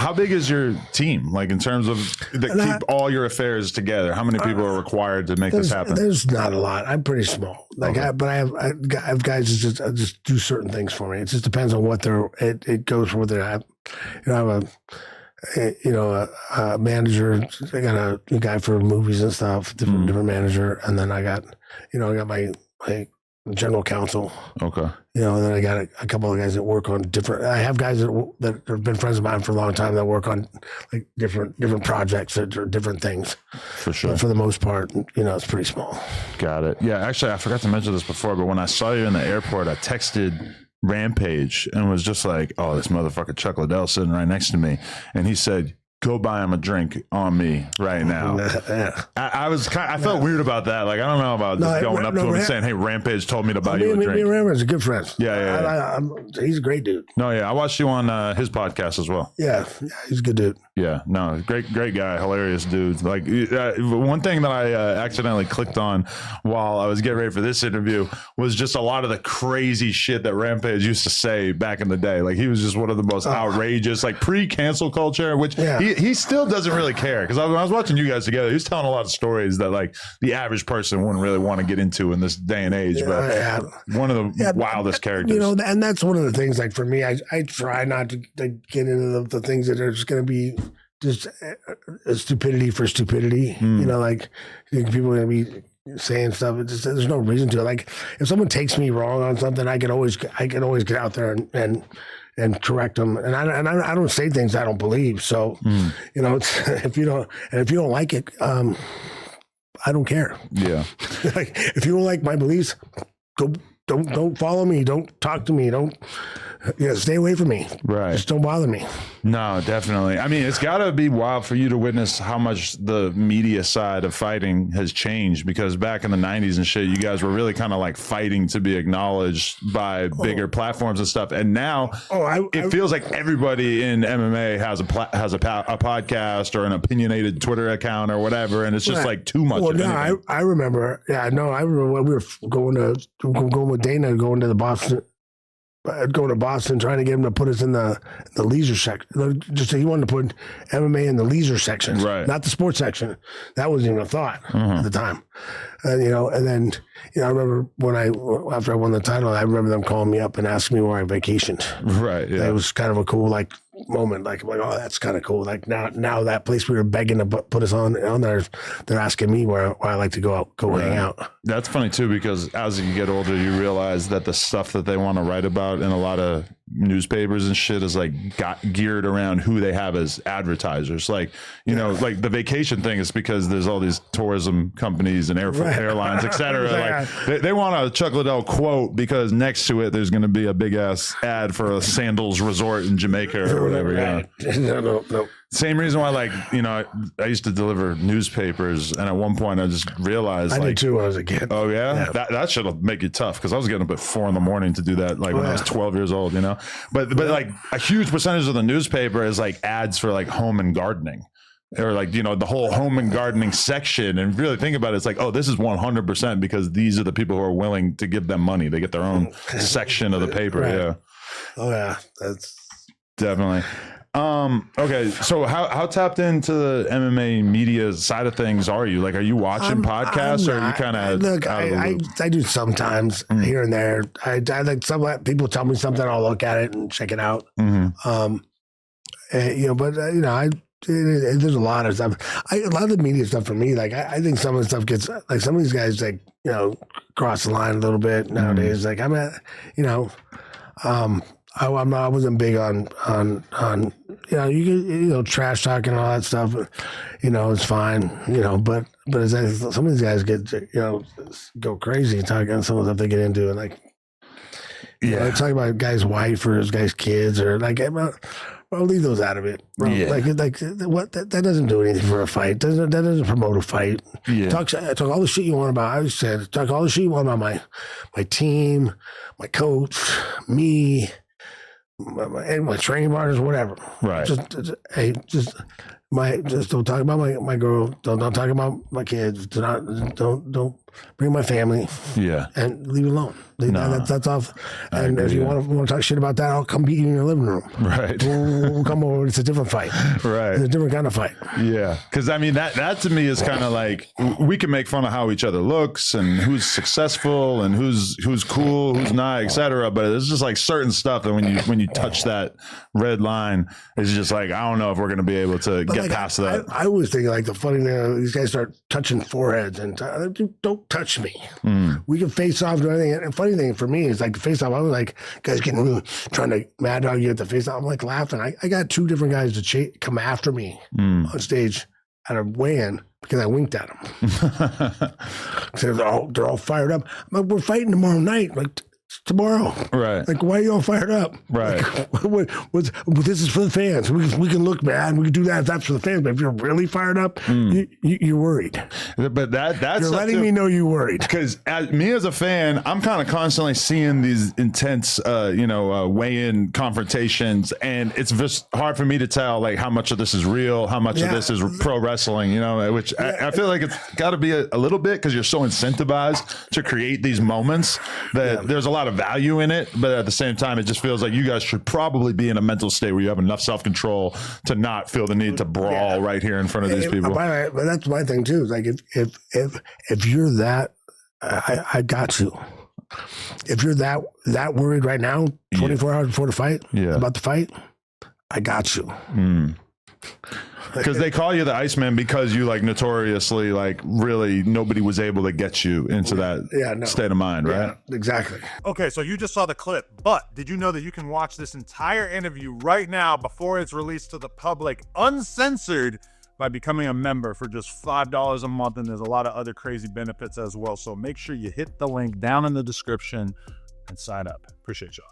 How big is your team? Like in terms of keep all your affairs together, how many people are required to make this happen? There's not a lot. I'm pretty small. Like, but I have guys that just do certain things for me. It just depends on what it goes for what they're at. I have a manager. I got a guy for movies and stuff, different manager, and then I got my general counsel. Okay. And then I got a couple of guys that work on different. I have guys that have been friends of mine for a long time that work on like different projects or different things. For sure. But for the most part, it's pretty small. Got it. Yeah. Actually, I forgot to mention this before, but when I saw you in the airport, I texted Rampage and was just like, "Oh, this motherfucker Chuck Liddell sitting right next to me," and he said, "Go buy him a drink on me right now." Yeah. I felt weird about that. Like, I don't know about just going up to him and saying, "Hey, Rampage told me to buy you a drink." Me and Rampage are good friends. Yeah. He's a great dude. No, yeah. I watched you on his podcast as well. Yeah, he's a good dude. Yeah, no, great guy, hilarious dude. Like one thing that I accidentally clicked on while I was getting ready for this interview was just a lot of the crazy shit that Rampage used to say back in the day. Like he was just one of the most outrageous, like pre-cancel culture, which he still doesn't really care. Because when I was watching you guys together, he was telling a lot of stories that like the average person wouldn't really want to get into in this day and age. But one of the wildest characters. And that's one of the things. Like for me, I try not to get into the things that are just going to be just stupidity for stupidity. Like people are going to be saying stuff. There's no reason to. Like if someone takes me wrong on something, I can always get out there and correct them. And I don't say things I don't believe. So it's, if you don't like it, I don't care. Yeah. Like if you don't like my beliefs, don't follow me. Don't talk to me. Don't. Stay away from me. Right. Just don't bother me. No, definitely. I mean, it's got to be wild for you to witness how much the media side of fighting has changed, because back in the 90s and shit, you guys were really kind of like fighting to be acknowledged by bigger platforms and stuff. And now it feels like everybody in MMA has a podcast or an opinionated Twitter account or whatever. And it's just like too much. Well, no, I remember. Yeah, no, I remember when we were going with Dana, going to Boston, trying to get him to put us in the leisure section. Just he wanted to put MMA in the leisure section, right? Not the sports section. That wasn't even a thought at the time. And then I remember after I won the title, I remember them calling me up and asking me where I vacationed. Right. Yeah. It was kind of a cool moment. Like, oh, that's kind of cool. Like now that place we were begging to put us on there, they're asking me where I like to go hang out. That's funny too, because as you get older, you realize that the stuff that they want to write about in a lot of newspapers and shit is like geared around who they have as advertisers. Like, like the vacation thing is because there's all these tourism companies and airlines, et cetera. Like they want a Chuck Liddell quote because next to it, there's going to be a big ass ad for a Sandals resort in Jamaica or whatever. No. Same reason why, I used to deliver newspapers, and at one point I just realized, I did too when I was a kid. Oh yeah? That should make it tough, because I was getting up at 4 a.m. to do that, when I was 12 years old, But like a huge percentage of the newspaper is like ads for like home and gardening, or the whole home and gardening section. And really think about it, it's like, oh, this is 100% because these are the people who are willing to give them money. They get their own section of the paper. Right. Yeah. Oh yeah, that's definitely. Okay, so how tapped into the MMA media side of things are you? Like, are you watching podcasts, or are you kind of look? I do sometimes here and there. I like some people tell me something, I'll look at it and check it out. But there's a lot of stuff. A lot of the media stuff for me, like I think some of the stuff gets like some of these guys cross the line a little bit nowadays. Like I wasn't big on trash talking and all that stuff. It's fine. But as some of these guys get go crazy talking some of the stuff they get into, and talking about a guy's wife or his guy's kids, or I'll leave those out of it, bro. Yeah. What that doesn't do anything for a fight. That doesn't promote a fight. Yeah. Talk all the shit you want about. I said talk all the shit you want about my team, my coach, me, and my training partners, whatever. Right. Just Just don't talk about my girl. Don't talk about my kids. Don't bring my family. Yeah. And leave it alone. That's off. And if you want to talk shit about that, I'll come beat you in your living room. Right. We'll come over. It's a different fight. Right. It's a different kind of fight. Yeah. Because I mean that to me is kind of like, we can make fun of how each other looks and who's successful and who's cool, who's not, etc. But it's just like certain stuff that when you touch that red line, it's just like, I don't know if we're gonna be able to get past that. I always think like the funny thing, these guys start touching foreheads and don't touch me. We can face off, do anything. And the funny thing for me is like the face off. I was like, guys getting really trying to mad dog you at the face off. I'm like laughing. I got 2 different guys to come after me on stage at a weigh-in because I winked at them. So they're all fired up. I'm like, we're fighting tomorrow night. Like, tomorrow, right? Like, why are you all fired up? Right. Like, this is for the fans. We can look bad. We can do that if that's for the fans. But if you're really fired up, you're worried. But that's you're letting me know you're worried. Because me as a fan, I'm kind of constantly seeing these intense, weigh-in confrontations, and it's just hard for me to tell like how much of this is real, how much of this is pro wrestling. Which I feel like it's got to be a little bit because you're so incentivized to create these moments that there's a lot of value in it, but at the same time it just feels like you guys should probably be in a mental state where you have enough self-control to not feel the need to brawl right here in front of these people. But that's my thing too. Is like if you're that, I got you. If you're that worried right now, 24 hours before the fight, about the fight, I got you. Because they call you the Iceman because you like notoriously like really nobody was able to get you into that state of mind, right? Yeah, exactly. Okay, so you just saw the clip, but did you know that you can watch this entire interview right now before it's released to the public, uncensored, by becoming a member for just $5 a month, and there's a lot of other crazy benefits as well. So make sure you hit the link down in the description and sign up. Appreciate y'all.